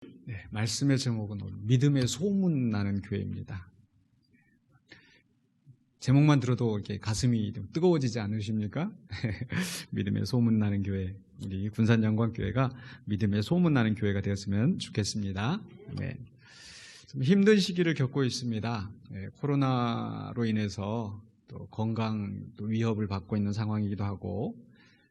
네, 말씀의 제목은 오늘 믿음의 소문 나는 교회입니다. 제목만 들어도 이렇게 가슴이 좀 뜨거워지지 않으십니까? 믿음의 소문 나는 교회, 우리 군산영광교회가 믿음의 소문 나는 교회가 되었으면 좋겠습니다. 네. 좀 힘든 시기를 겪고 있습니다. 네, 코로나로 인해서 또 건강 또 위협을 받고 있는 상황이기도 하고,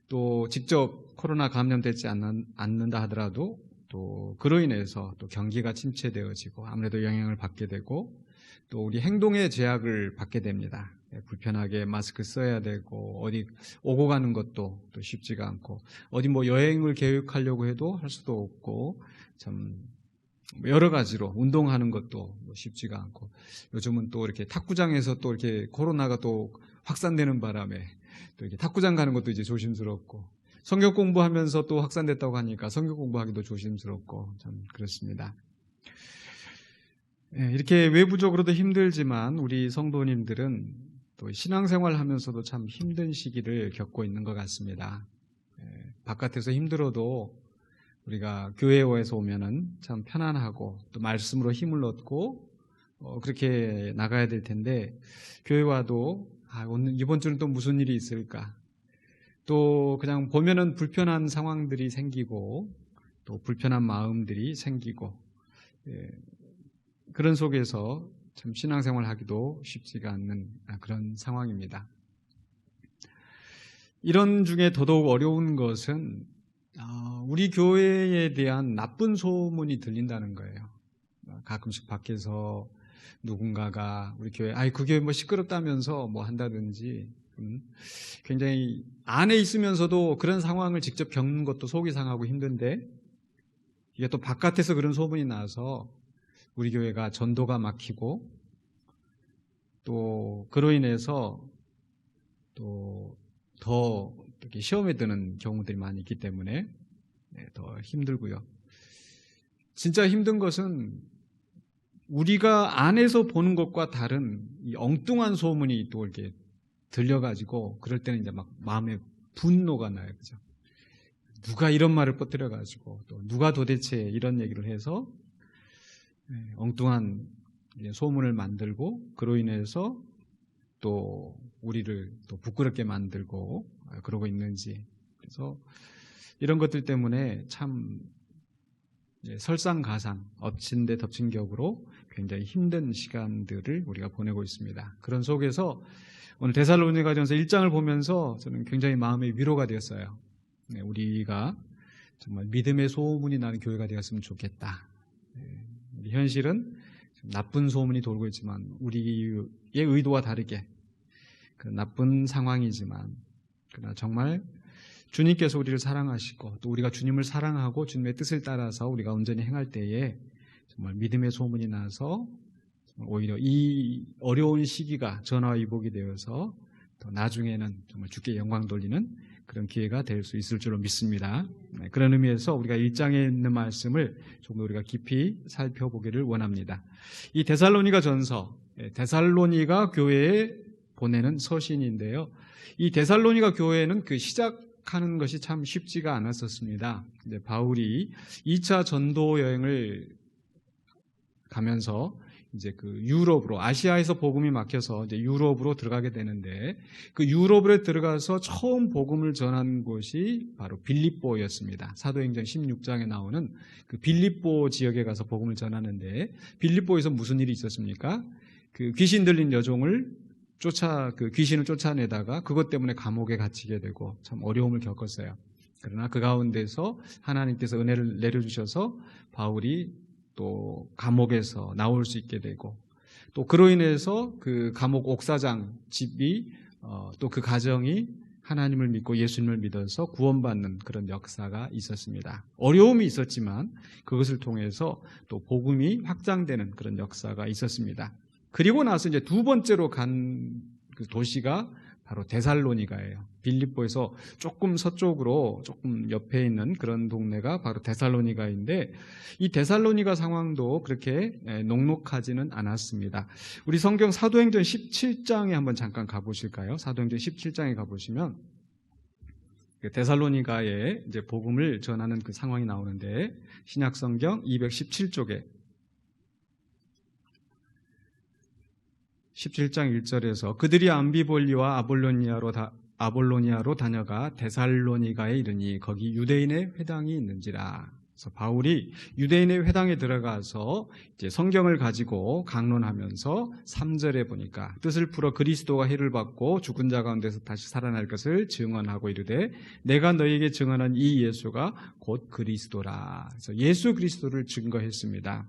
또 직접 코로나 감염되지 않는다 하더라도 또 그로 인해서 또 경기가 침체되어지고 아무래도 영향을 받게 되고, 또 우리 행동의 제약을 받게 됩니다. 불편하게 마스크 써야 되고, 어디 오고 가는 것도 또 쉽지가 않고, 어디 뭐 여행을 계획하려고 해도 할 수도 없고, 참 여러 가지로 운동하는 것도 쉽지가 않고, 요즘은 또 이렇게 탁구장에서 또 이렇게 코로나가 또 확산되는 바람에 또 이렇게 탁구장 가는 것도 이제 조심스럽고, 성경 공부하면서 또 확산됐다고 하니까 성경 공부하기도 조심스럽고, 참 그렇습니다. 이렇게 외부적으로도 힘들지만 우리 성도님들은 또 신앙생활 하면서도 참 힘든 시기를 겪고 있는 것 같습니다. 바깥에서 힘들어도 우리가 교회에서 오면은 참 편안하고 또 말씀으로 힘을 얻고 그렇게 나가야 될 텐데, 교회 와도 오늘 이번 주는 또 무슨 일이 있을까, 또 그냥 보면은 불편한 상황들이 생기고 또 불편한 마음들이 생기고, 그런 속에서 참 신앙생활 하기도 쉽지가 않는 그런 상황입니다. 이런 중에 더더욱 어려운 것은 우리 교회에 대한 나쁜 소문이 들린다는 거예요. 가끔씩 밖에서 누군가가 우리 교회, 그 교회 뭐 시끄럽다면서 뭐 한다든지, 굉장히 안에 있으면서도 그런 상황을 직접 겪는 것도 속이 상하고 힘든데, 이게 또 바깥에서 그런 소문이 나서 우리 교회가 전도가 막히고, 또 그로 인해서 또 더 이렇게 시험에 드는 경우들이 많이 있기 때문에 더 힘들고요. 진짜 힘든 것은 우리가 안에서 보는 것과 다른 이 엉뚱한 소문이 또 이렇게 들려가지고, 그럴 때는 이제 막 마음에 분노가 나요. 그죠? 누가 이런 말을 퍼뜨려가지고, 또 누가 도대체 이런 얘기를 해서 엉뚱한 소문을 만들고, 그로 인해서 또 우리를 또 부끄럽게 만들고 그러고 있는지. 그래서 이런 것들 때문에 참 설상가상, 엎친 데 덮친 격으로 굉장히 힘든 시간들을 우리가 보내고 있습니다. 그런 속에서 오늘 데살로니가전서 1장을 보면서 저는 굉장히 마음의 위로가 되었어요. 우리가 정말 믿음의 소문이 나는 교회가 되었으면 좋겠다. 우리 현실은 나쁜 소문이 돌고 있지만, 우리의 의도와 다르게 그 나쁜 상황이지만, 그러나 정말 주님께서 우리를 사랑하시고 또 우리가 주님을 사랑하고 주님의 뜻을 따라서 우리가 온전히 행할 때에 정말 믿음의 소문이 나서 오히려 이 어려운 시기가 전화위복이 되어서 또 나중에는 정말 주께 영광 돌리는 그런 기회가 될 수 있을 줄로 믿습니다. 그런 의미에서 우리가 1장에 있는 말씀을 조금 우리가 깊이 살펴보기를 원합니다. 이 데살로니가 전서, 데살로니가 교회에 보내는 서신인데요. 이 데살로니가 교회는 그 시작하는 것이 참 쉽지가 않았었습니다. 이제 바울이 2차 전도 여행을 가면서 이제 그 유럽으로, 아시아에서 복음이 막혀서 이제 유럽으로 들어가게 되는데, 그 유럽으로 들어가서 처음 복음을 전한 곳이 바로 빌립보였습니다. 사도행전 16장에 나오는 그 빌립보 지역에 가서 복음을 전하는데, 빌립보에서 무슨 일이 있었습니까? 그 귀신 들린 여종을 그 귀신을 쫓아내다가 그것 때문에 감옥에 갇히게 되고 참 어려움을 겪었어요. 그러나 그 가운데서 하나님께서 은혜를 내려주셔서 바울이 또 감옥에서 나올 수 있게 되고, 또 그로 인해서 그 감옥 옥사장 집이 또 그 가정이 하나님을 믿고 예수님을 믿어서 구원받는 그런 역사가 있었습니다. 어려움이 있었지만 그것을 통해서 또 복음이 확장되는 그런 역사가 있었습니다. 그리고 나서 이제 두 번째로 간 그 도시가 바로 데살로니가예요. 빌립보에서 조금 서쪽으로 조금 옆에 있는 그런 동네가 바로 데살로니가인데, 이 데살로니가 상황도 그렇게 녹록하지는 않았습니다. 우리 성경 사도행전 17장에 한번 잠깐 가보실까요? 사도행전 17장에 가보시면 데살로니가에 이제 복음을 전하는 그 상황이 나오는데 신약 성경 217쪽에 17장 1절에서 그들이 암비볼리와 아볼로니아로 다녀가 데살로니가에 이르니 거기 유대인의 회당이 있는지라. 그래서 바울이 유대인의 회당에 들어가서 이제 성경을 가지고 강론하면서 3절에 보니까 뜻을 풀어 그리스도가 해를 받고 죽은 자 가운데서 다시 살아날 것을 증언하고 이르되 내가 너희에게 증언한 이 예수가 곧 그리스도라. 그래서 예수 그리스도를 증거했습니다.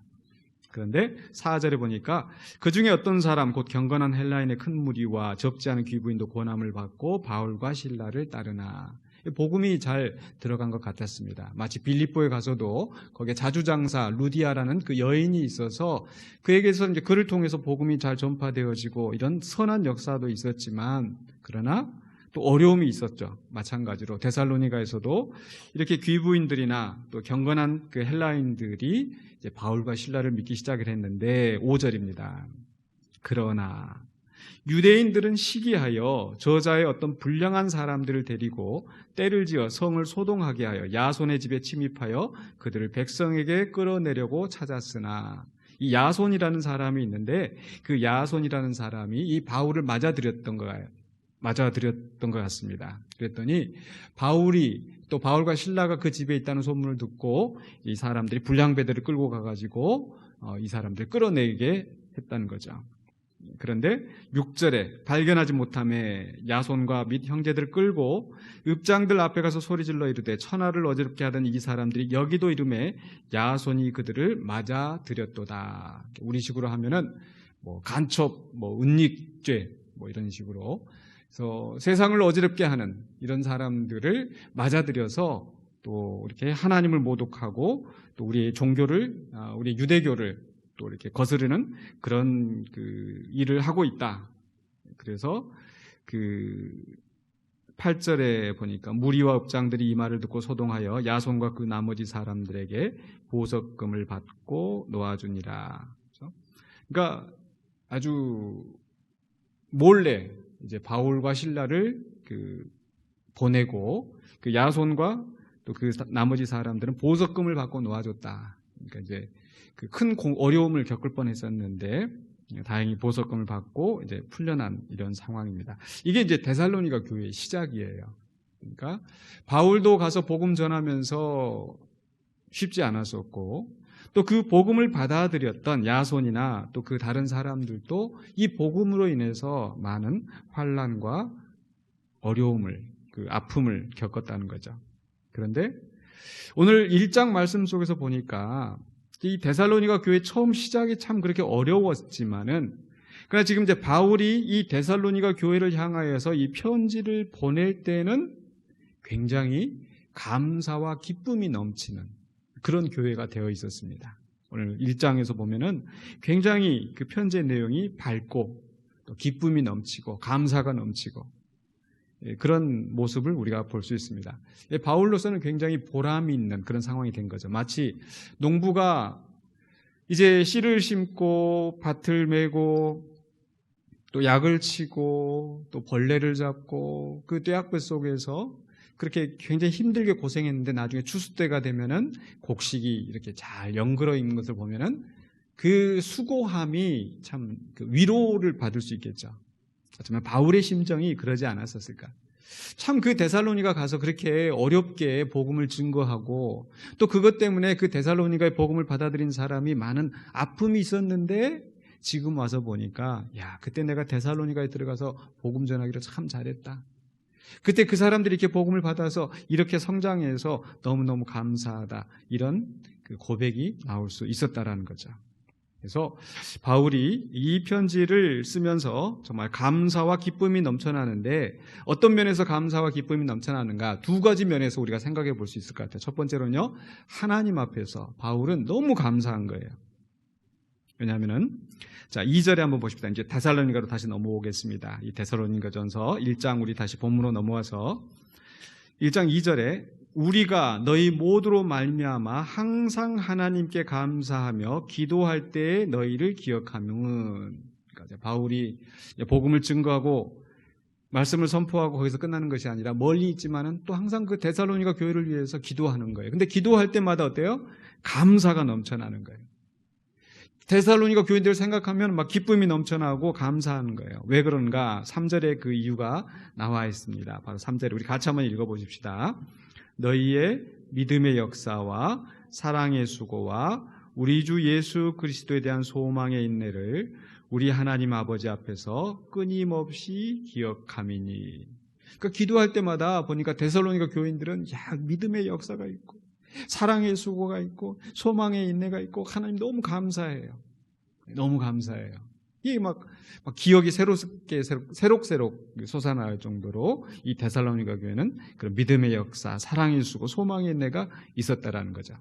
그런데 4절에 보니까 그 중에 어떤 사람 곧 경건한 헬라인의 큰 무리와 적지 않은 귀부인도 고난을 받고 바울과 실라를 따르나. 복음이 잘 들어간 것 같았습니다. 마치 빌립보에 가서도 거기에 자주장사 루디아라는 그 여인이 있어서 그에게서 이제 그를 통해서 복음이 잘 전파되어지고 이런 선한 역사도 있었지만 그러나 또 어려움이 있었죠. 마찬가지로 데살로니가에서도 이렇게 귀부인들이나 또 경건한 그 헬라인들이 이제 바울과 실라를 믿기 시작을 했는데 5절입니다. 그러나 유대인들은 시기하여 저자의 어떤 불량한 사람들을 데리고 때를 지어 성을 소동하게 하여 야손의 집에 침입하여 그들을 백성에게 끌어내려고 찾았으나 이 야손이라는 사람이 있는데 그 야손이라는 사람이 이 바울을 맞아들였던 것 같습니다. 그랬더니 바울이 또 바울과 실라가 그 집에 있다는 소문을 듣고 이 사람들이 불량배들을 끌고 가가지고 이 사람들을 끌어내게 했다는 거죠. 그런데 6절에 발견하지 못함에 야손과 및 형제들을 끌고 읍장들 앞에 가서 소리질러 이르되 천하를 어지럽게 하던 이 사람들이 여기도 이름에 야손이 그들을 맞아들였도다. 우리식으로 하면은 뭐 간첩, 뭐 은닉죄, 뭐 이런 식으로 그래서 세상을 어지럽게 하는 이런 사람들을 맞아들여서 또 이렇게 하나님을 모독하고 또 우리의 종교를, 우리 유대교를 또 이렇게 거스르는 그런 그 일을 하고 있다. 그래서 그 8절에 보니까 무리와 업장들이 이 말을 듣고 소동하여 야손과 그 나머지 사람들에게 보석금을 받고 놓아주니라. 그러니까 아주 몰래 이제 바울과 실라를 보내고 그 야손과 또 그 나머지 사람들은 보석금을 받고 놓아줬다. 그러니까 이제 그 큰 어려움을 겪을 뻔했었는데 다행히 보석금을 받고 이제 풀려난 이런 상황입니다. 이게 이제 데살로니가 교회의 시작이에요. 그러니까 바울도 가서 복음 전하면서 쉽지 않았었고 또 그 복음을 받아들였던 야손이나 또 그 다른 사람들도 이 복음으로 인해서 많은 환난과 어려움을, 그 아픔을 겪었다는 거죠. 그런데 오늘 1장 말씀 속에서 보니까 이 데살로니가 교회 처음 시작이 참 그렇게 어려웠지만은 그러나 지금 이제 바울이 이 데살로니가 교회를 향하여서 이 편지를 보낼 때는 굉장히 감사와 기쁨이 넘치는 그런 교회가 되어 있었습니다. 오늘 1장에서 보면은 굉장히 그 편지의 내용이 밝고 또 기쁨이 넘치고 감사가 넘치고 그런 모습을 우리가 볼 수 있습니다. 바울로서는 굉장히 보람이 있는 그런 상황이 된 거죠. 마치 농부가 이제 씨를 심고 밭을 메고 또 약을 치고 또 벌레를 잡고 그 떼약볕 속에서 그렇게 굉장히 힘들게 고생했는데 나중에 추수 때가 되면은 곡식이 이렇게 잘 연그러 있는 것을 보면은 그 수고함이 참 그 위로를 받을 수 있겠죠. 하지만 바울의 심정이 그러지 않았었을까? 참 그 데살로니가 가서 그렇게 어렵게 복음을 증거하고 또 그것 때문에 그 데살로니가의 복음을 받아들인 사람이 많은 아픔이 있었는데 지금 와서 보니까 야, 그때 내가 데살로니가에 들어가서 복음 전하기를 참 잘했다. 그때 그 사람들이 이렇게 복음을 받아서 이렇게 성장해서 너무너무 감사하다. 이런 그 고백이 나올 수 있었다라는 거죠. 그래서 바울이 이 편지를 쓰면서 정말 감사와 기쁨이 넘쳐나는데 어떤 면에서 감사와 기쁨이 넘쳐나는가? 두 가지 면에서 우리가 생각해 볼 수 있을 것 같아요. 첫 번째로는요, 하나님 앞에서 바울은 너무 감사한 거예요. 왜냐하면은 자, 2절에 한번 보십시다. 이제 데살로니가로 다시 넘어오겠습니다. 이 데살로니가전서 1장 우리 다시 본문으로 넘어와서 1장 2절에 우리가 너희 모두로 말미암아 항상 하나님께 감사하며 기도할 때에 너희를 기억하면, 그러니까 바울이 복음을 증거하고 말씀을 선포하고 거기서 끝나는 것이 아니라 멀리 있지만은 또 항상 그 데살로니가 교회를 위해서 기도하는 거예요. 근데 기도할 때마다 어때요? 감사가 넘쳐나는 거예요. 데살로니가 교인들을 생각하면 막 기쁨이 넘쳐나고 감사하는 거예요. 왜 그런가? 3절에 그 이유가 나와 있습니다. 바로 3절에 우리 같이 한번 읽어보십시다. 너희의 믿음의 역사와 사랑의 수고와 우리 주 예수 그리스도에 대한 소망의 인내를 우리 하나님 아버지 앞에서 끊임없이 기억함이니. 그러니까 기도할 때마다 보니까 데살로니가 교인들은 믿음의 역사가 있고 사랑의 수고가 있고 소망의 인내가 있고 하나님 너무 감사해요. 너무 감사해요. 이게 막 기억이 새록새록 솟아날 정도로 이 데살로니가 교회는 그런 믿음의 역사, 사랑의 수고, 소망의 인내가 있었다라는 거죠.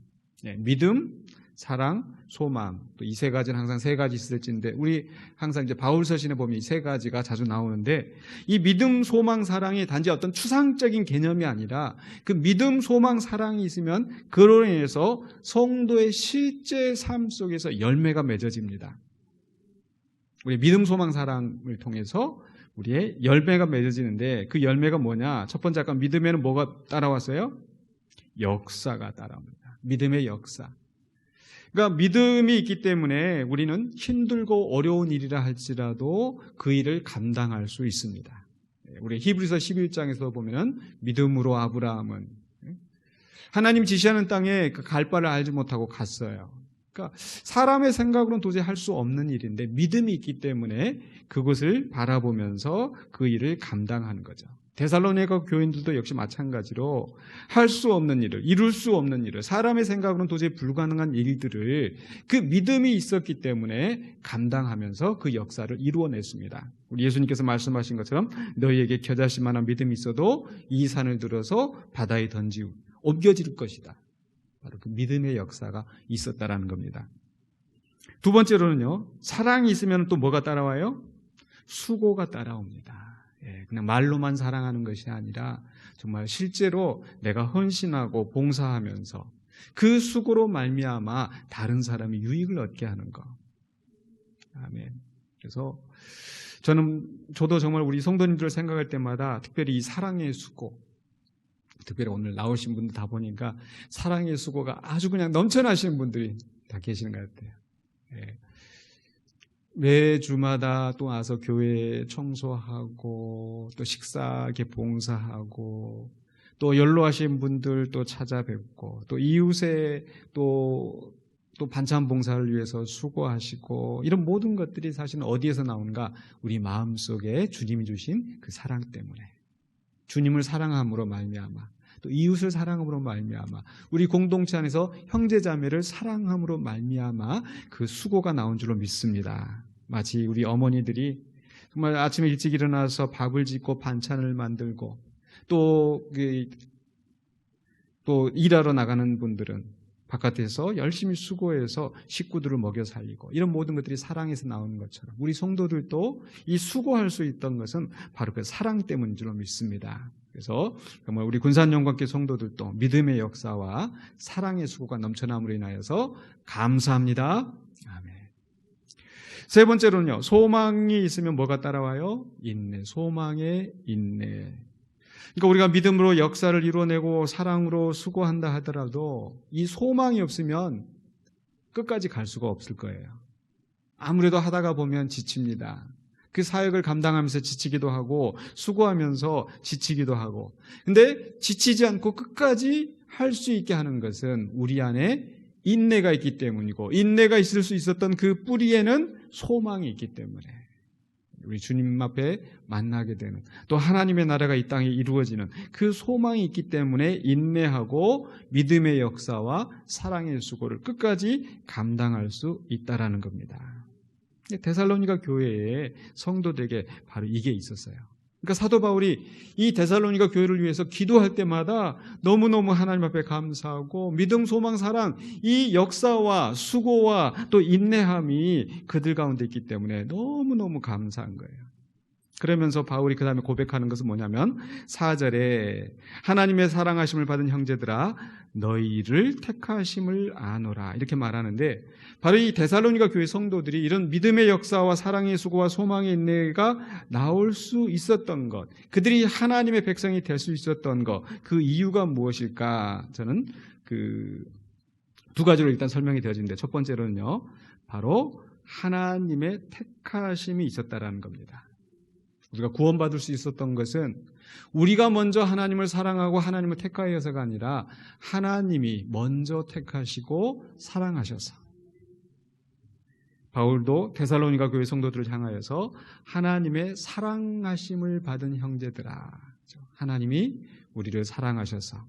믿음, 사랑, 소망. 또 이 세 가지는 항상 세 가지 있을지인데 우리 항상 이제 바울 서신에 보면 이 세 가지가 자주 나오는데 이 믿음, 소망, 사랑이 단지 어떤 추상적인 개념이 아니라 그 믿음, 소망, 사랑이 있으면 그로 인해서 성도의 실제 삶 속에서 열매가 맺어집니다. 우리 믿음, 소망, 사랑을 통해서 우리의 열매가 맺어지는데 그 열매가 뭐냐? 첫 번째 아까 믿음에는 뭐가 따라왔어요? 역사가 따라옵니다. 믿음의 역사. 그러니까 믿음이 있기 때문에 우리는 힘들고 어려운 일이라 할지라도 그 일을 감당할 수 있습니다. 우리 히브리서 11장에서 보면은 믿음으로 아브라함은 하나님 지시하는 땅에 그 갈 바를 알지 못하고 갔어요. 그러니까 사람의 생각으로는 도저히 할 수 없는 일인데 믿음이 있기 때문에 그것을 바라보면서 그 일을 감당하는 거죠. 데살로니가 교인들도 역시 마찬가지로 할 수 없는 일을, 이룰 수 없는 일을, 사람의 생각으로는 도저히 불가능한 일들을 그 믿음이 있었기 때문에 감당하면서 그 역사를 이루어냈습니다. 우리 예수님께서 말씀하신 것처럼 너희에게 겨자씨만한 믿음이 있어도 이 산을 들어서 바다에 던지고 옮겨질 것이다. 바로 그 믿음의 역사가 있었다라는 겁니다. 두 번째로는요, 사랑이 있으면 또 뭐가 따라와요? 수고가 따라옵니다. 그냥 말로만 사랑하는 것이 아니라 정말 실제로 내가 헌신하고 봉사하면서 그 수고로 말미암아 다른 사람이 유익을 얻게 하는 것. 아멘. 그래서 저도 정말 우리 성도님들을 생각할 때마다 특별히 이 사랑의 수고, 특별히 오늘 나오신 분들 다 보니까 사랑의 수고가 아주 그냥 넘쳐나시는 분들이 다 계시는 것 같아요. 매주마다 또 와서 교회 청소하고 또 식사 이렇게 봉사하고 또 연로하신 분들 또 찾아뵙고 또 이웃에 또 반찬 봉사를 위해서 수고하시고 이런 모든 것들이 사실은 어디에서 나오는가? 우리 마음속에 주님이 주신 그 사랑 때문에 주님을 사랑함으로 말미암아 또 이웃을 사랑함으로 말미암아 우리 공동체 안에서 형제자매를 사랑함으로 말미암아 그 수고가 나온 줄로 믿습니다. 마치 우리 어머니들이 정말 아침에 일찍 일어나서 밥을 짓고 반찬을 만들고 또 일하러 나가는 분들은 바깥에서 열심히 수고해서 식구들을 먹여 살리고 이런 모든 것들이 사랑에서 나오는 것처럼 우리 성도들도 이 수고할 수 있던 것은 바로 그 사랑 때문인 줄로 믿습니다. 그래서 정말 우리 군산영광교회 성도들도 믿음의 역사와 사랑의 수고가 넘쳐남으로 인하여서 감사합니다. 아멘. 세 번째로는요, 소망이 있으면 뭐가 따라와요? 인내, 소망의 인내. 그러니까 우리가 믿음으로 역사를 이루어내고 사랑으로 수고한다 하더라도 이 소망이 없으면 끝까지 갈 수가 없을 거예요. 아무래도 하다가 보면 지칩니다. 그 사역을 감당하면서 지치기도 하고 수고하면서 지치기도 하고 근데 지치지 않고 끝까지 할 수 있게 하는 것은 우리 안에 인내가 있기 때문이고 인내가 있을 수 있었던 그 뿌리에는 소망이 있기 때문에 우리 주님 앞에 만나게 되는 또 하나님의 나라가 이 땅에 이루어지는 그 소망이 있기 때문에 인내하고 믿음의 역사와 사랑의 수고를 끝까지 감당할 수 있다라는 겁니다. 데살로니가 교회의 성도들에게 바로 이게 있었어요. 그러니까 사도 바울이 이 데살로니가 교회를 위해서 기도할 때마다 너무너무 하나님 앞에 감사하고 믿음, 소망, 사랑 이 역사와 수고와 또 인내함이 그들 가운데 있기 때문에 너무너무 감사한 거예요. 그러면서 바울이 그 다음에 고백하는 것은 뭐냐면 4절에 하나님의 사랑하심을 받은 형제들아 너희를 택하심을 아노라 이렇게 말하는데, 바로 이 데살로니가 교회 성도들이 이런 믿음의 역사와 사랑의 수고와 소망의 인내가 나올 수 있었던 것, 그들이 하나님의 백성이 될 수 있었던 것, 그 이유가 무엇일까? 저는 그 두 가지로 일단 설명이 되어지는데, 첫 번째로는요, 바로 하나님의 택하심이 있었다라는 겁니다. 우리가 구원받을 수 있었던 것은 우리가 먼저 하나님을 사랑하고 하나님을 택하여서가 아니라 하나님이 먼저 택하시고 사랑하셔서, 바울도 데살로니가 교회 성도들을 향하여서 하나님의 사랑하심을 받은 형제들아, 하나님이 우리를 사랑하셔서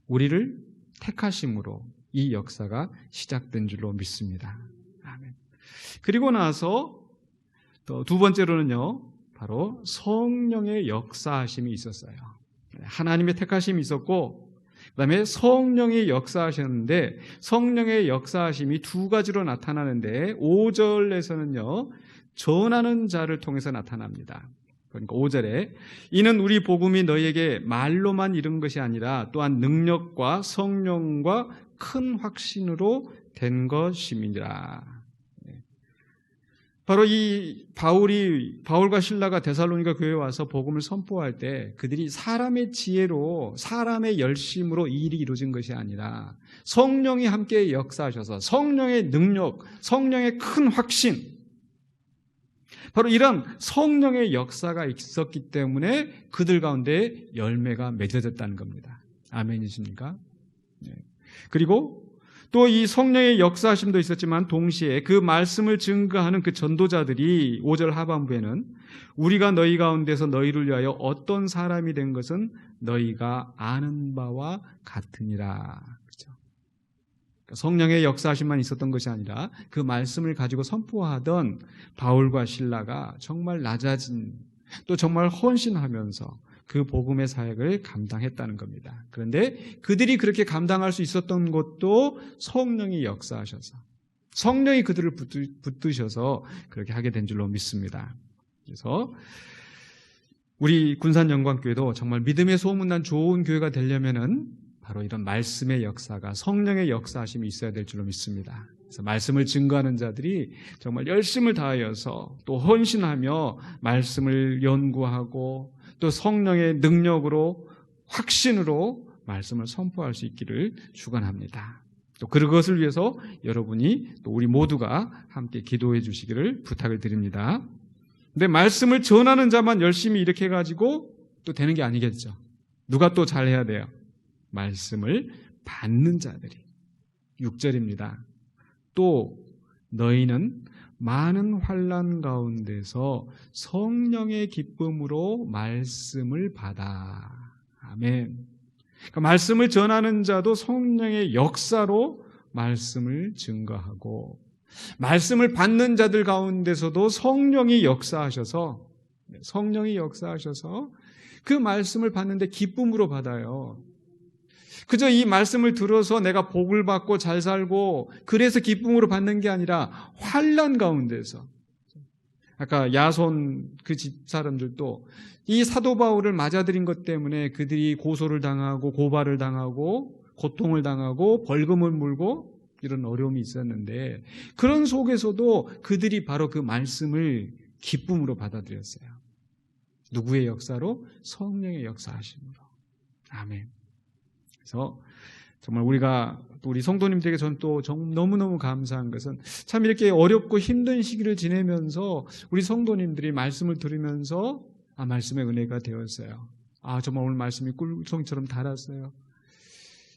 우리를 택하심으로 이 역사가 시작된 줄로 믿습니다. 아멘. 그리고 나서 또 두 번째로는요, 바로 성령의 역사하심이 있었어요. 하나님의 택하심이 있었고, 그 다음에 성령이 역사하셨는데, 성령의 역사하심이 두 가지로 나타나는데 5절에서는요 전하는 자를 통해서 나타납니다. 그러니까 5절에 이는 우리 복음이 너희에게 말로만 이른 것이 아니라 또한 능력과 성령과 큰 확신으로 된 것임이니라. 바로 이 바울과 실라가 데살로니가 교회에 와서 복음을 선포할 때 그들이 사람의 지혜로, 사람의 열심으로 이 일이 이루어진 것이 아니라 성령이 함께 역사하셔서 성령의 능력, 성령의 큰 확신, 바로 이런 성령의 역사가 있었기 때문에 그들 가운데 열매가 맺어졌다는 겁니다. 아멘이십니까? 네. 그리고 또 이 성령의 역사하심도 있었지만 동시에 그 말씀을 증거하는 그 전도자들이 5절 하반부에는 우리가 너희 가운데서 너희를 위하여 어떤 사람이 된 것은 너희가 아는 바와 같으니라. 그렇죠? 성령의 역사하심만 있었던 것이 아니라 그 말씀을 가지고 선포하던 바울과 실라가 정말 낮아진, 또 정말 헌신하면서 그 복음의 사역을 감당했다는 겁니다. 그런데 그들이 그렇게 감당할 수 있었던 것도 성령이 역사하셔서, 성령이 그들을 붙드셔서 그렇게 하게 된 줄로 믿습니다. 그래서 우리 군산영광교회도 정말 믿음의 소문난 좋은 교회가 되려면은 바로 이런 말씀의 역사가, 성령의 역사하심이 있어야 될 줄로 믿습니다. 그래서 말씀을 증거하는 자들이 정말 열심을 다하여서 또 헌신하며 말씀을 연구하고 또 성령의 능력으로, 확신으로 말씀을 선포할 수 있기를 축원합니다. 또 그것을 위해서 여러분이 또 우리 모두가 함께 기도해 주시기를 부탁을 드립니다. 근데 말씀을 전하는 자만 열심히 이렇게 해가지고 또 되는 게 아니겠죠. 누가 또 잘해야 돼요? 말씀을 받는 자들이. 6절입니다. 또 너희는 많은 환난 가운데서 성령의 기쁨으로 말씀을 받아. 아멘. 그러니까 말씀을 전하는 자도 성령의 역사로 말씀을 증거하고, 말씀을 받는 자들 가운데서도 성령이 역사하셔서 그 말씀을 받는데 기쁨으로 받아요. 그저 이 말씀을 들어서 내가 복을 받고 잘 살고 그래서 기쁨으로 받는 게 아니라 환난 가운데서, 아까 야손 그 집 사람들도 이 사도 바울을 맞아들인 것 때문에 그들이 고소를 당하고 고발을 당하고 고통을 당하고 벌금을 물고 이런 어려움이 있었는데, 그런 속에서도 그들이 바로 그 말씀을 기쁨으로 받아들였어요. 누구의 역사로? 성령의 역사하심으로. 아멘. 그래서 정말 우리가 또 우리 성도님들에게 저는 또 너무너무 감사한 것은 참 이렇게 어렵고 힘든 시기를 지내면서 우리 성도님들이 말씀을 들으면서 말씀의 은혜가 되었어요. 정말 오늘 말씀이 꿀송이처럼 달았어요.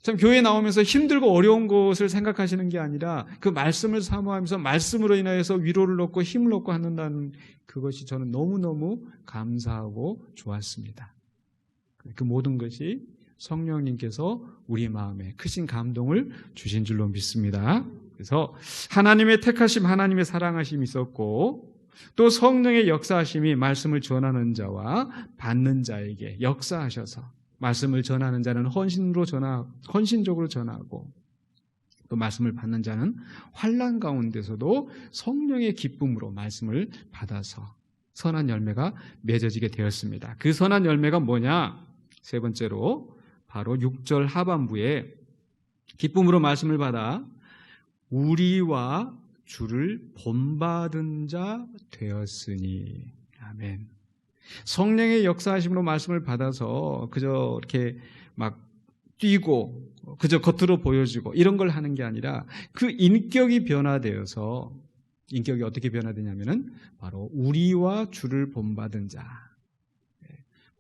참 교회에 나오면서 힘들고 어려운 것을 생각하시는 게 아니라 그 말씀을 사모하면서 말씀으로 인하여서 위로를 얻고 힘을 얻고 한다는 그것이 저는 너무너무 감사하고 좋았습니다. 그 모든 것이 성령님께서 우리 마음에 크신 감동을 주신 줄로 믿습니다. 그래서 하나님의 택하심, 하나님의 사랑하심이 있었고, 또 성령의 역사하심이 말씀을 전하는 자와 받는 자에게 역사하셔서, 말씀을 전하는 자는 헌신적으로 전하고, 또 말씀을 받는 자는 환난 가운데서도 성령의 기쁨으로 말씀을 받아서 선한 열매가 맺어지게 되었습니다. 그 선한 열매가 뭐냐? 세 번째로 바로 6절 하반부에 기쁨으로 말씀을 받아 우리와 주를 본받은 자 되었으니. 아멘. 성령의 역사하심으로 말씀을 받아서 그저 이렇게 막 뛰고 그저 겉으로 보여주고 이런 걸 하는 게 아니라 그 인격이 변화되어서, 인격이 어떻게 변화되냐면은 바로 우리와 주를 본받은 자,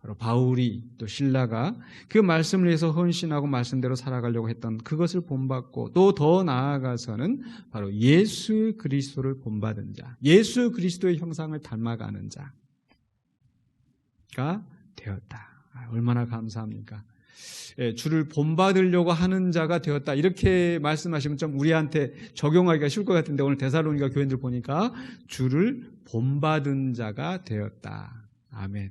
바로 바울이 또 실라가 그 말씀을 위해서 헌신하고 말씀대로 살아가려고 했던 그것을 본받고, 또 더 나아가서는 바로 예수 그리스도를 본받은 자, 예수 그리스도의 형상을 닮아가는 자가 되었다. 얼마나 감사합니까? 주를 본받으려고 하는 자가 되었다. 이렇게 말씀하시면 좀 우리한테 적용하기가 쉬울 것 같은데, 오늘 데살로니가 교인들 보니까 주를 본받은 자가 되었다. 아멘.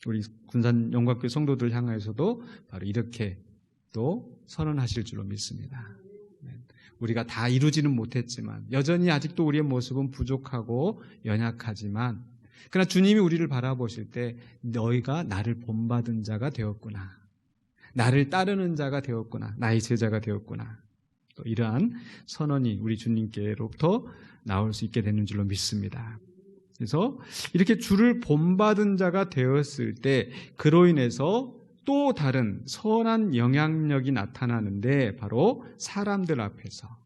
우리 군산 영광교회 성도들 향하여서도 바로 이렇게 또 선언하실 줄로 믿습니다. 우리가 다 이루지는 못했지만, 여전히 아직도 우리의 모습은 부족하고 연약하지만, 그러나 주님이 우리를 바라보실 때 너희가 나를 본받은 자가 되었구나, 나를 따르는 자가 되었구나, 나의 제자가 되었구나, 또 이러한 선언이 우리 주님께로부터 나올 수 있게 되는 줄로 믿습니다. 그래서 이렇게 주를 본받은 자가 되었을 때 그로 인해서 또 다른 선한 영향력이 나타나는데, 바로 사람들 앞에서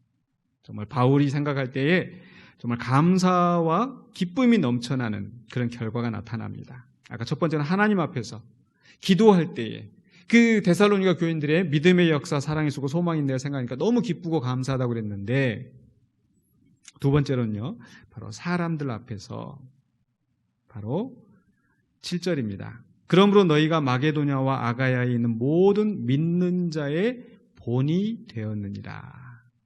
정말 바울이 생각할 때에 정말 감사와 기쁨이 넘쳐나는 그런 결과가 나타납니다. 아까 첫 번째는 하나님 앞에서 기도할 때에 그 데살로니가 교인들의 믿음의 역사, 사랑의 수고, 소망인데요 생각하니까 너무 기쁘고 감사하다고 그랬는데, 두 번째로는요, 바로 사람들 앞에서, 바로 7절입니다. 그러므로 너희가 마게도냐와 아가야에 있는 모든 믿는 자의 본이 되었느니라.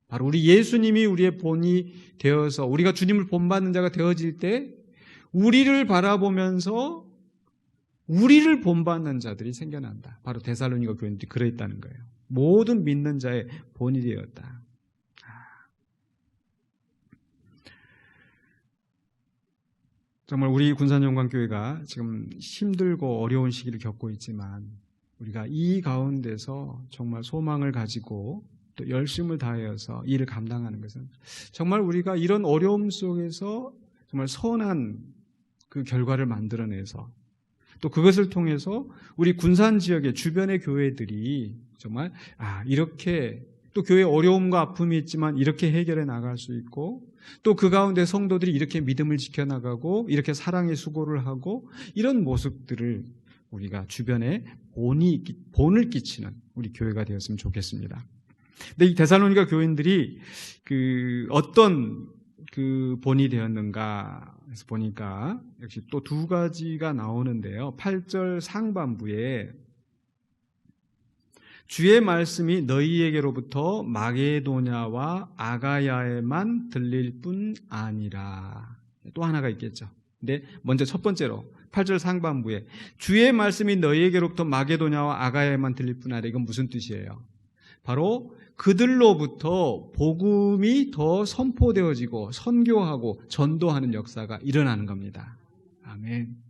바로 우리 예수님이 우리의 본이 되어서 우리가 주님을 본받는 자가 되어질 때 우리를 바라보면서 우리를 본받는 자들이 생겨난다. 바로 데살로니가 교인들이 그랬다는 거예요. 모든 믿는 자의 본이 되었다. 정말 우리 군산영광교회가 지금 힘들고 어려운 시기를 겪고 있지만, 우리가 이 가운데서 정말 소망을 가지고 또 열심을 다하여서 일을 감당하는 것은, 정말 우리가 이런 어려움 속에서 정말 선한 그 결과를 만들어내서, 또 그것을 통해서 우리 군산 지역의 주변의 교회들이 정말 이렇게 또 교회에 어려움과 아픔이 있지만 이렇게 해결해 나갈 수 있고, 또 그 가운데 성도들이 이렇게 믿음을 지켜나가고 이렇게 사랑의 수고를 하고, 이런 모습들을 우리가 주변에 본을 끼치는 우리 교회가 되었으면 좋겠습니다. 근데 이 데살로니가 교인들이 어떤 본이 되었는가 해서 보니까 역시 또 두 가지가 나오는데요. 8절 상반부에 주의 말씀이 너희에게로부터 마게도냐와 아가야에만 들릴 뿐 아니라, 또 하나가 있겠죠. 근데 먼저 첫 번째로 8절 상반부에 주의 말씀이 너희에게로부터 마게도냐와 아가야에만 들릴 뿐 아니라, 이건 무슨 뜻이에요? 바로 그들로부터 복음이 더 선포되어지고 선교하고 전도하는 역사가 일어나는 겁니다. 아멘.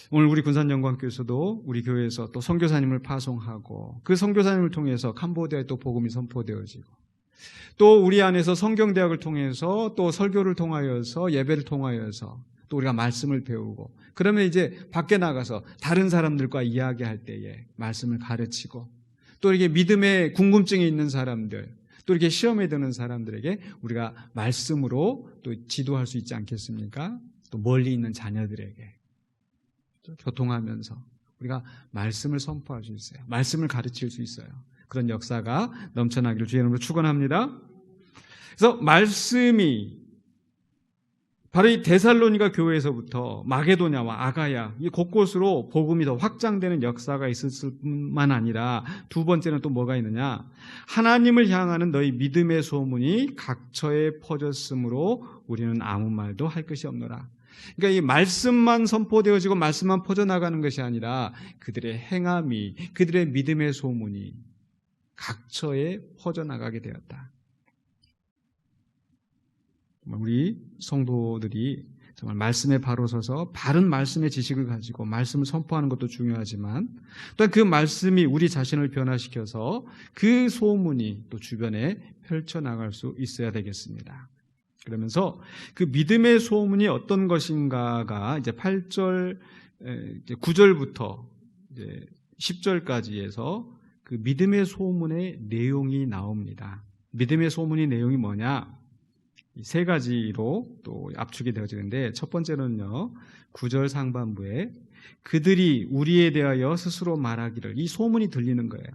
오늘 우리 군산영광교회에서도 우리 교회에서 또 선교사님을 파송하고, 그 선교사님을 통해서 캄보디아에 또 복음이 선포되어지고, 또 우리 안에서 성경대학을 통해서 또 설교를 통하여서 예배를 통하여서 또 우리가 말씀을 배우고, 그러면 이제 밖에 나가서 다른 사람들과 이야기할 때에 말씀을 가르치고, 또 이렇게 믿음에 궁금증이 있는 사람들, 또 이렇게 시험에 드는 사람들에게 우리가 말씀으로 또 지도할 수 있지 않겠습니까? 또 멀리 있는 자녀들에게 교통하면서 우리가 말씀을 선포할 수 있어요. 말씀을 가르칠 수 있어요. 그런 역사가 넘쳐나기를 주의 이름으로 축원합니다. 그래서 말씀이 바로 이 데살로니가 교회에서부터 마게도냐와 아가야, 이 곳곳으로 복음이 더 확장되는 역사가 있었을 뿐만 아니라, 두 번째는 또 뭐가 있느냐, 하나님을 향하는 너희 믿음의 소문이 각처에 퍼졌으므로 우리는 아무 말도 할 것이 없노라. 그러니까 이 말씀만 선포되어지고 말씀만 퍼져나가는 것이 아니라 그들의 행함이, 그들의 믿음의 소문이 각처에 퍼져나가게 되었다. 우리 성도들이 정말 말씀에 바로 서서 바른 말씀의 지식을 가지고 말씀을 선포하는 것도 중요하지만 또한 그 말씀이 우리 자신을 변화시켜서 그 소문이 또 주변에 펼쳐나갈 수 있어야 되겠습니다. 그러면서 그 믿음의 소문이 어떤 것인가가 이제 8절, 9절부터 이제 10절까지에서 그 믿음의 소문의 내용이 나옵니다. 믿음의 소문의 내용이 뭐냐? 세 가지로 또 압축이 되어지는데 첫 번째는요, 9절 상반부에 그들이 우리에 대하여 스스로 말하기를, 이 소문이 들리는 거예요.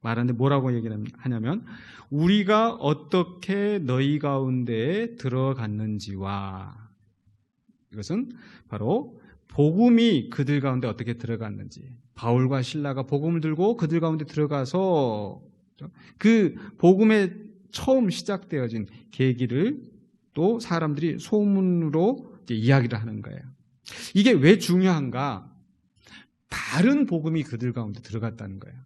말하는데 뭐라고 얘기를 하냐면 우리가 어떻게 너희 가운데에 들어갔는지와, 이것은 바로 복음이 그들 가운데 어떻게 들어갔는지, 바울과 실라가 복음을 들고 그들 가운데 들어가서 그 복음의 처음 시작되어진 계기를 또 사람들이 소문으로 이야기를 하는 거예요. 이게 왜 중요한가? 바른 복음이 그들 가운데 들어갔다는 거예요.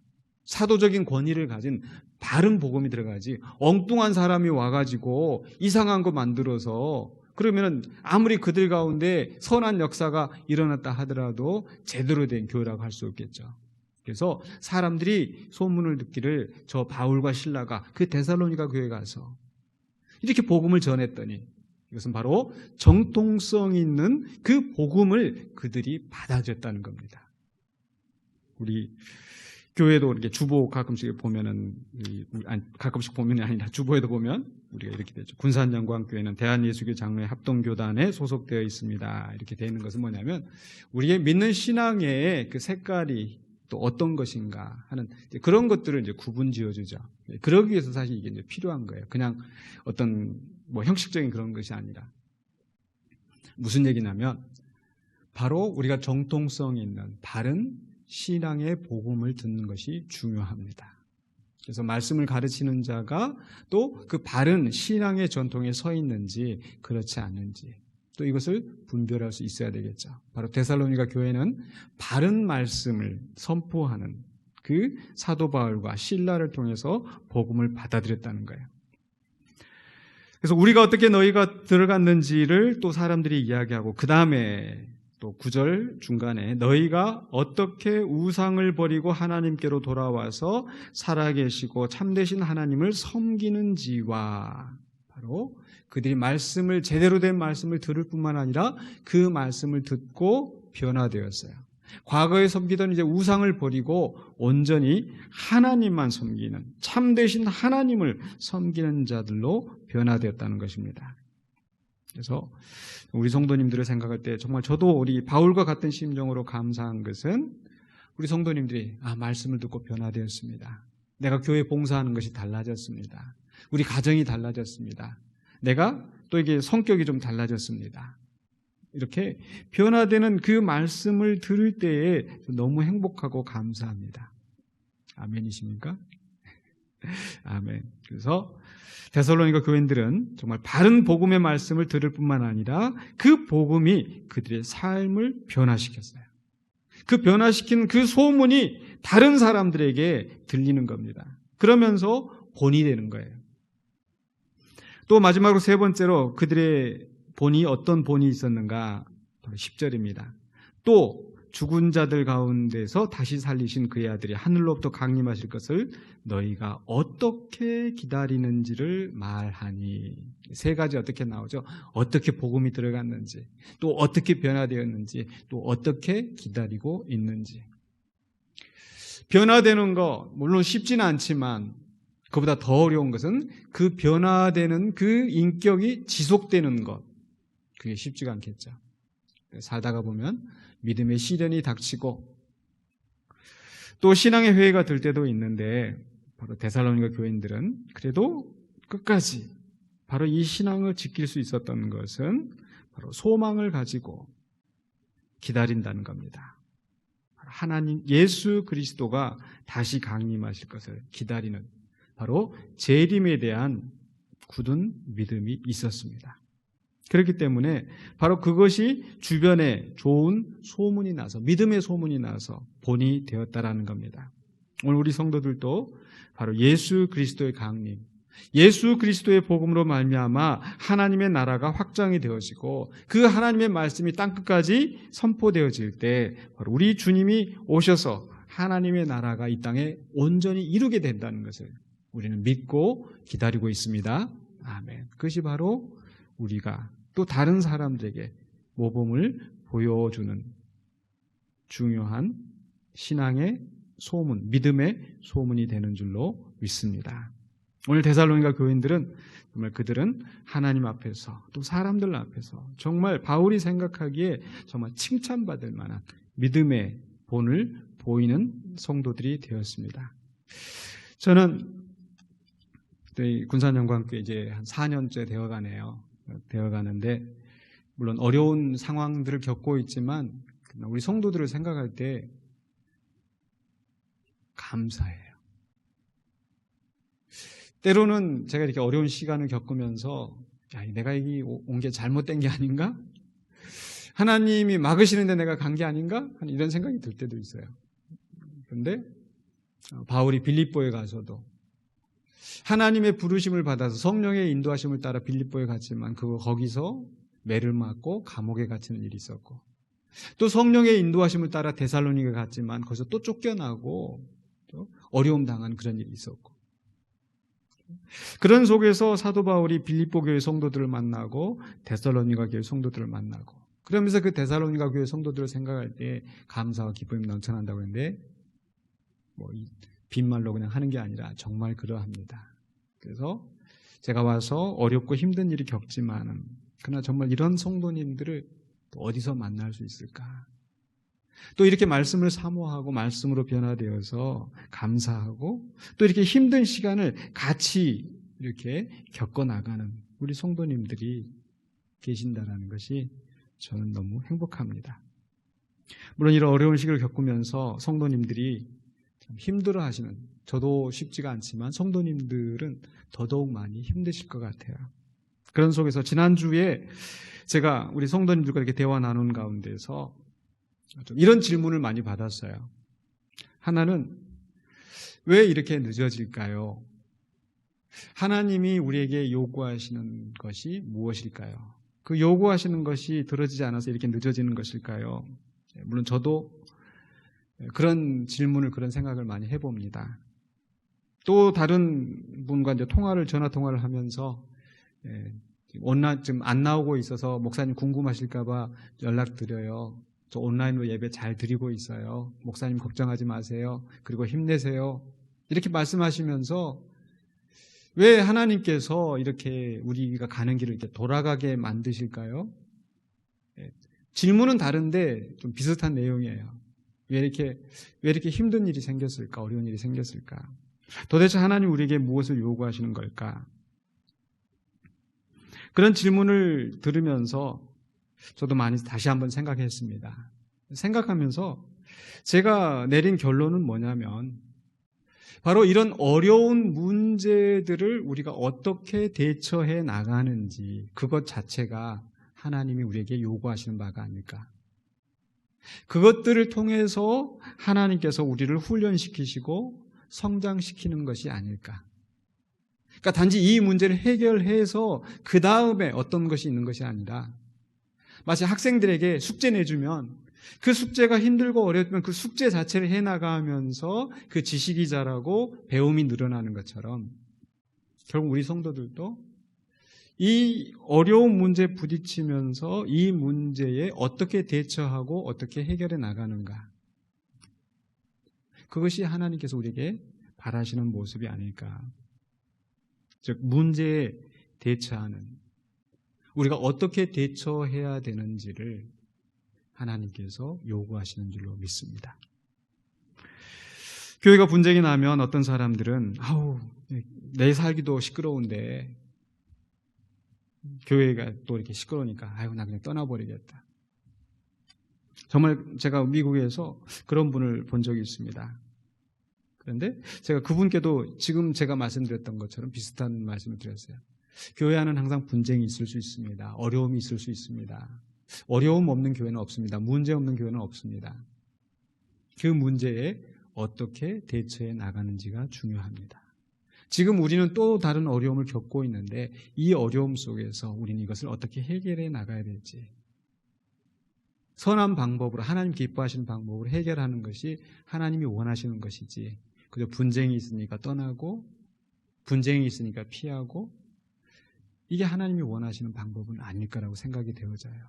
사도적인 권위를 가진 바른 복음이 들어가지, 엉뚱한 사람이 와가지고 이상한 거 만들어서, 그러면 아무리 그들 가운데 선한 역사가 일어났다 하더라도 제대로 된 교회라고 할 수 없겠죠. 그래서 사람들이 소문을 듣기를 저 바울과 실라가 그 데살로니가 교회에 가서 이렇게 복음을 전했더니, 이것은 바로 정통성 있는 그 복음을 그들이 받아줬다는 겁니다. 우리 교회도 이렇게 주보 가끔씩 보면은, 가끔씩 보면이 아니라 주보에도 보면 우리가 이렇게 되죠. 군산영광교회는 대한예수교 장로회 합동교단에 소속되어 있습니다. 이렇게 되어 있는 것은 뭐냐면 우리의 믿는 신앙의 그 색깔이 또 어떤 것인가 하는 그런 것들을 이제 구분 지어주죠. 그러기 위해서 사실 이게 이제 필요한 거예요. 그냥 어떤 뭐 형식적인 그런 것이 아니라. 무슨 얘기냐면 바로 우리가 정통성 있는 바른 신앙의 복음을 듣는 것이 중요합니다. 그래서 말씀을 가르치는 자가 또 그 바른 신앙의 전통에 서 있는지 그렇지 않은지 또 이것을 분별할 수 있어야 되겠죠. 바로 데살로니가 교회는 바른 말씀을 선포하는 그 사도 바울과 실라를 통해서 복음을 받아들였다는 거예요. 그래서 우리가 어떻게 너희가 들어갔는지를 또 사람들이 이야기하고, 그 다음에 또 9절 중간에 너희가 어떻게 우상을 버리고 하나님께로 돌아와서 살아계시고 참되신 하나님을 섬기는지와, 바로 그들이 말씀을, 제대로 된 말씀을 들을 뿐만 아니라 그 말씀을 듣고 변화되었어요. 과거에 섬기던 이제 우상을 버리고 온전히 하나님만 섬기는, 참되신 하나님을 섬기는 자들로 변화되었다는 것입니다. 그래서 우리 성도님들을 생각할 때 정말 저도 우리 바울과 같은 심정으로 감사한 것은 우리 성도님들이 말씀을 듣고 변화되었습니다. 내가 교회 봉사하는 것이 달라졌습니다. 우리 가정이 달라졌습니다. 내가 또 이게 성격이 좀 달라졌습니다. 이렇게 변화되는 그 말씀을 들을 때에 너무 행복하고 감사합니다. 아멘이십니까? 아멘. 그래서 데살로니가 교인들은 정말 바른 복음의 말씀을 들을 뿐만 아니라 그 복음이 그들의 삶을 변화시켰어요. 그 변화시킨 그 소문이 다른 사람들에게 들리는 겁니다. 그러면서 본이 되는 거예요. 또 마지막으로 세 번째로 그들의 본이, 어떤 본이 있었는가? 10절입니다. 또 죽은 자들 가운데서 다시 살리신 그의 아들이 하늘로부터 강림하실 것을 너희가 어떻게 기다리는지를 말하니. 세 가지 어떻게 나오죠? 어떻게 복음이 들어갔는지, 또 어떻게 변화되었는지, 또 어떻게 기다리고 있는지. 변화되는 거 물론 쉽지는 않지만 그보다 더 어려운 것은 그 변화되는 그 인격이 지속되는 것. 그게 쉽지가 않겠죠. 살다가 보면 믿음의 시련이 닥치고 또 신앙의 회의가 들 때도 있는데, 바로 데살로니가 교인들은 그래도 끝까지 바로 이 신앙을 지킬 수 있었던 것은 바로 소망을 가지고 기다린다는 겁니다. 하나님 예수 그리스도가 다시 강림하실 것을 기다리는, 바로 재림에 대한 굳은 믿음이 있었습니다. 그렇기 때문에 바로 그것이 주변에 좋은 소문이 나서, 믿음의 소문이 나서 본이 되었다라는 겁니다. 오늘 우리 성도들도 바로 예수 그리스도의 강림, 예수 그리스도의 복음으로 말미암아 하나님의 나라가 확장이 되어지고 그 하나님의 말씀이 땅끝까지 선포되어질 때 바로 우리 주님이 오셔서 하나님의 나라가 이 땅에 온전히 이루게 된다는 것을 우리는 믿고 기다리고 있습니다. 아멘. 그것이 바로 우리가 또 다른 사람들에게 모범을 보여주는 중요한 신앙의 소문, 믿음의 소문이 되는 줄로 믿습니다. 오늘 데살로니가 교인들은 정말 그들은 하나님 앞에서 또 사람들 앞에서 정말 바울이 생각하기에 정말 칭찬받을 만한 믿음의 본을 보이는 성도들이 되었습니다. 저는 군산영광교회 이제 한 4년째 되어가는데 물론 어려운 상황들을 겪고 있지만 우리 성도들을 생각할 때 감사해요. 때로는 제가 이렇게 어려운 시간을 겪으면서 내가 여기 온 게 잘못된 게 아닌가? 하나님이 막으시는데 내가 간 게 아닌가? 이런 생각이 들 때도 있어요. 그런데 바울이 빌립보에 가서도 하나님의 부르심을 받아서 성령의 인도하심을 따라 빌립보에 갔지만 거기서 매를 맞고 감옥에 갇히는 일이 있었고 또 성령의 인도하심을 따라 데살로니가 갔지만 거기서 또 쫓겨나고 또 어려움 당한 그런 일이 있었고 그런 속에서 사도 바울이 빌립보 교회 성도들을 만나고 데살로니가 교회 성도들을 만나고 그러면서 그 데살로니가 교회 성도들을 생각할 때 감사와 기쁨이 넘쳐난다고 했는데 빈말로 그냥 하는 게 아니라 정말 그러합니다. 그래서 제가 와서 어렵고 힘든 일이 겪지만은 그러나 정말 이런 성도님들을 또 어디서 만날 수 있을까? 또 이렇게 말씀을 사모하고 말씀으로 변화되어서 감사하고 또 이렇게 힘든 시간을 같이 이렇게 겪어나가는 우리 성도님들이 계신다라는 것이 저는 너무 행복합니다. 물론 이런 어려운 시기를 겪으면서 성도님들이 참 힘들어하시는 저도 쉽지가 않지만 성도님들은 더더욱 많이 힘드실 것 같아요. 그런 속에서 지난주에 제가 우리 성도님들과 이렇게 대화 나눈 가운데서 좀 이런 질문을 많이 받았어요. 하나는 왜 이렇게 늦어질까요? 하나님이 우리에게 요구하시는 것이 무엇일까요? 그 요구하시는 것이 들어지지 않아서 이렇게 늦어지는 것일까요? 물론 저도 그런 질문을 그런 생각을 많이 해봅니다. 또 다른 분과 이제 전화 통화를 하면서 온라인 지금 안 나오고 있어서 목사님 궁금하실까봐 연락드려요. 저 온라인으로 예배 잘 드리고 있어요. 목사님 걱정하지 마세요. 그리고 힘내세요. 이렇게 말씀하시면서 왜 하나님께서 이렇게 우리가 가는 길을 이렇게 돌아가게 만드실까요? 질문은 다른데 좀 비슷한 내용이에요. 왜 이렇게 힘든 일이 생겼을까? 어려운 일이 생겼을까? 도대체 하나님 우리에게 무엇을 요구하시는 걸까? 그런 질문을 들으면서 저도 많이 다시 한번 생각했습니다. 생각하면서 제가 내린 결론은 뭐냐면 바로 이런 어려운 문제들을 우리가 어떻게 대처해 나가는지 그것 자체가 하나님이 우리에게 요구하시는 바가 아닐까. 그것들을 통해서 하나님께서 우리를 훈련시키시고 성장시키는 것이 아닐까. 그러니까 단지 이 문제를 해결해서 그 다음에 어떤 것이 있는 것이 아니라 마치 학생들에게 숙제 내주면 그 숙제가 힘들고 어렵지만 그 숙제 자체를 해나가면서 그 지식이 자라고 배움이 늘어나는 것처럼 결국 우리 성도들도 이 어려운 문제에 부딪히면서 이 문제에 어떻게 대처하고 어떻게 해결해 나가는가. 그것이 하나님께서 우리에게 바라시는 모습이 아닐까. 즉 문제에 대처하는 우리가 어떻게 대처해야 되는지를 하나님께서 요구하시는 줄로 믿습니다. 교회가 분쟁이 나면 어떤 사람들은 내 살기도 시끄러운데 교회가 또 이렇게 시끄러우니까 나 그냥 떠나버리겠다. 정말 제가 미국에서 그런 분을 본 적이 있습니다. 그런데 제가 그분께도 지금 제가 말씀드렸던 것처럼 비슷한 말씀을 드렸어요. 교회 안은 항상 분쟁이 있을 수 있습니다. 어려움이 있을 수 있습니다. 어려움 없는 교회는 없습니다. 문제 없는 교회는 없습니다. 그 문제에 어떻게 대처해 나가는지가 중요합니다. 지금 우리는 또 다른 어려움을 겪고 있는데 이 어려움 속에서 우리는 이것을 어떻게 해결해 나가야 될지, 선한 방법으로, 하나님 기뻐하시는 방법으로 해결하는 것이 하나님이 원하시는 것이지, 그저 분쟁이 있으니까 떠나고 분쟁이 있으니까 피하고, 이게 하나님이 원하시는 방법은 아닐 거라고 생각이 되어져요.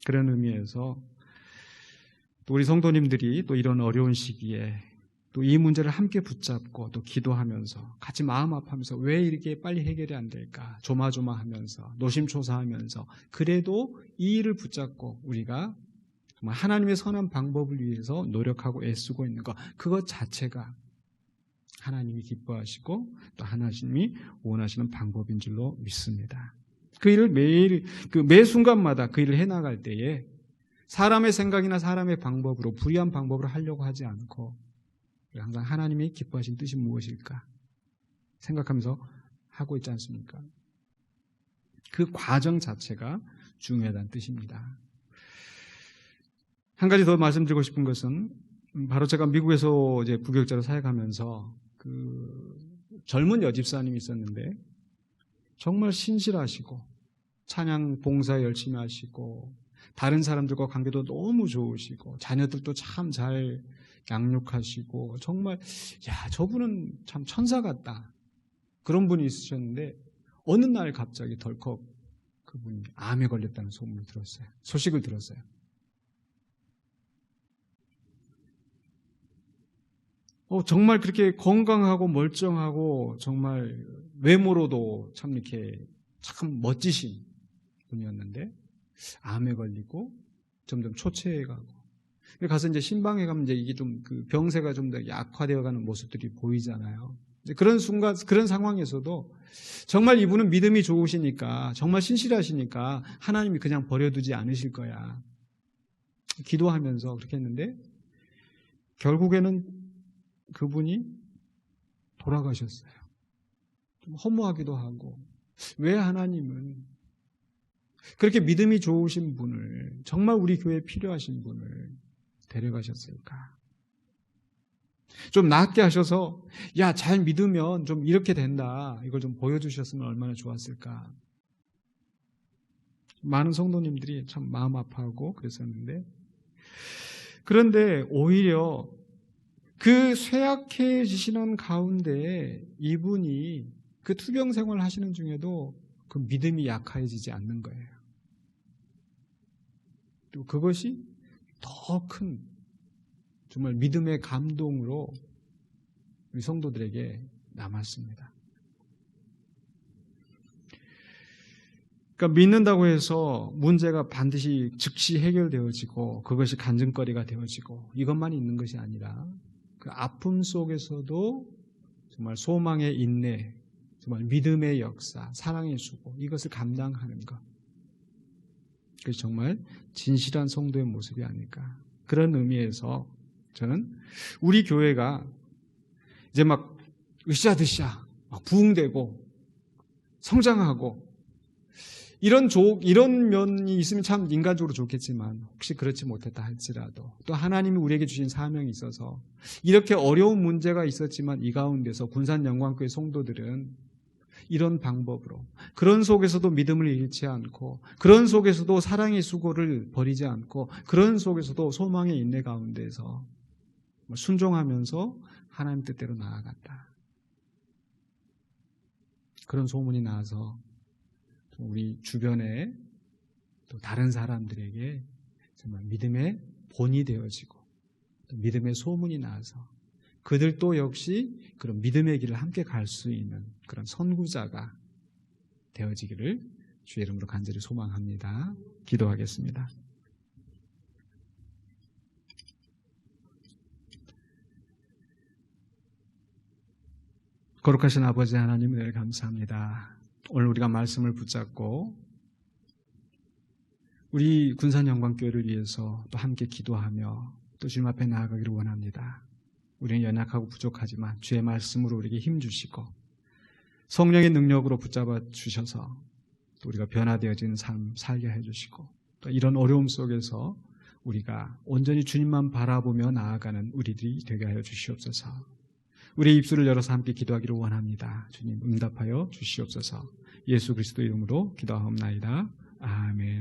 그런 의미에서 또 우리 성도님들이 또 이런 어려운 시기에 또 이 문제를 함께 붙잡고 또 기도하면서 같이 마음 아파하면서 왜 이렇게 빨리 해결이 안 될까 조마조마하면서 노심초사하면서 그래도 이 일을 붙잡고 우리가 정말 하나님의 선한 방법을 위해서 노력하고 애쓰고 있는 것, 그것 자체가 하나님이 기뻐하시고 또 하나님이 원하시는 방법인 줄로 믿습니다. 그 일을 매일, 매 순간마다 그 일을 해나갈 때에 사람의 생각이나 사람의 방법으로, 불의한 방법으로 하려고 하지 않고 항상 하나님이 기뻐하신 뜻이 무엇일까 생각하면서 하고 있지 않습니까? 그 과정 자체가 중요하다는 뜻입니다. 한 가지 더 말씀드리고 싶은 것은 바로 제가 미국에서 이제 부교육자로 사역하면서 그 젊은 여집사님이 있었는데 정말 신실하시고 찬양 봉사 열심히 하시고 다른 사람들과 관계도 너무 좋으시고 자녀들도 참 잘 양육하시고 정말 저분은 참 천사 같다, 그런 분이 있으셨는데 어느 날 갑자기 덜컥 그분이 암에 걸렸다는 소문을 들었어요. 소식을 들었어요. 정말 그렇게 건강하고 멀쩡하고 정말 외모로도 참 이렇게 참 멋지신 분이었는데 암에 걸리고 점점 초췌해가고, 가서 이제 신방에 가면 이제 이게 좀 그 병세가 좀 더 약화되어가는 모습들이 보이잖아요. 이제 그런 순간, 그런 상황에서도 정말 이분은 믿음이 좋으시니까, 정말 신실하시니까 하나님이 그냥 버려두지 않으실 거야, 기도하면서 그렇게 했는데 결국에는 그분이 돌아가셨어요. 좀 허무하기도 하고, 왜 하나님은 그렇게 믿음이 좋으신 분을, 정말 우리 교회에 필요하신 분을 데려가셨을까? 좀 낫게 하셔서 잘 믿으면 좀 이렇게 된다, 이걸 좀 보여주셨으면 얼마나 좋았을까? 많은 성도님들이 참 마음 아파하고 그랬었는데, 그런데 오히려 그 쇠약해지시는 가운데 이분이 그 투병 생활을 하시는 중에도 그 믿음이 약해지지 않는 거예요. 또 그것이 더 큰 정말 믿음의 감동으로 우리 성도들에게 남았습니다. 그러니까 믿는다고 해서 문제가 반드시 즉시 해결되어지고 그것이 간증거리가 되어지고 이것만 있는 것이 아니라 그 아픔 속에서도 정말 소망의 인내, 정말 믿음의 역사, 사랑의 수고, 이것을 감당하는 것, 그것이 정말 진실한 성도의 모습이 아닐까. 그런 의미에서 저는 우리 교회가 이제 막 으쌰드쌰 막 부흥되고 성장하고 이런 면이 있으면 참 인간적으로 좋겠지만, 혹시 그렇지 못했다 할지라도 또 하나님이 우리에게 주신 사명이 있어서 이렇게 어려운 문제가 있었지만 이 가운데서 군산영광교회 성도들은 이런 방법으로, 그런 속에서도 믿음을 잃지 않고, 그런 속에서도 사랑의 수고를 버리지 않고, 그런 속에서도 소망의 인내 가운데서 순종하면서 하나님 뜻대로 나아갔다, 그런 소문이 나서 우리 주변에 또 다른 사람들에게 정말 믿음의 본이 되어지고 또 믿음의 소문이 나서 그들도 역시 그런 믿음의 길을 함께 갈 수 있는 그런 선구자가 되어지기를 주의 이름으로 간절히 소망합니다. 기도하겠습니다. 거룩하신 아버지 하나님, 늘 감사합니다. 오늘 우리가 말씀을 붙잡고 우리 군산영광교회를 위해서 또 함께 기도하며 또 주님 앞에 나아가기를 원합니다. 우리는 연약하고 부족하지만 주의 말씀으로 우리에게 힘주시고 성령의 능력으로 붙잡아 주셔서 또 우리가 변화되어지는 삶 살게 해주시고, 또 이런 어려움 속에서 우리가 온전히 주님만 바라보며 나아가는 우리들이 되게 하여 주시옵소서. 우리의 입술을 열어서 함께 기도하기를 원합니다. 주님 응답하여 주시옵소서. 예수 그리스도 이름으로 기도하옵나이다. 아멘.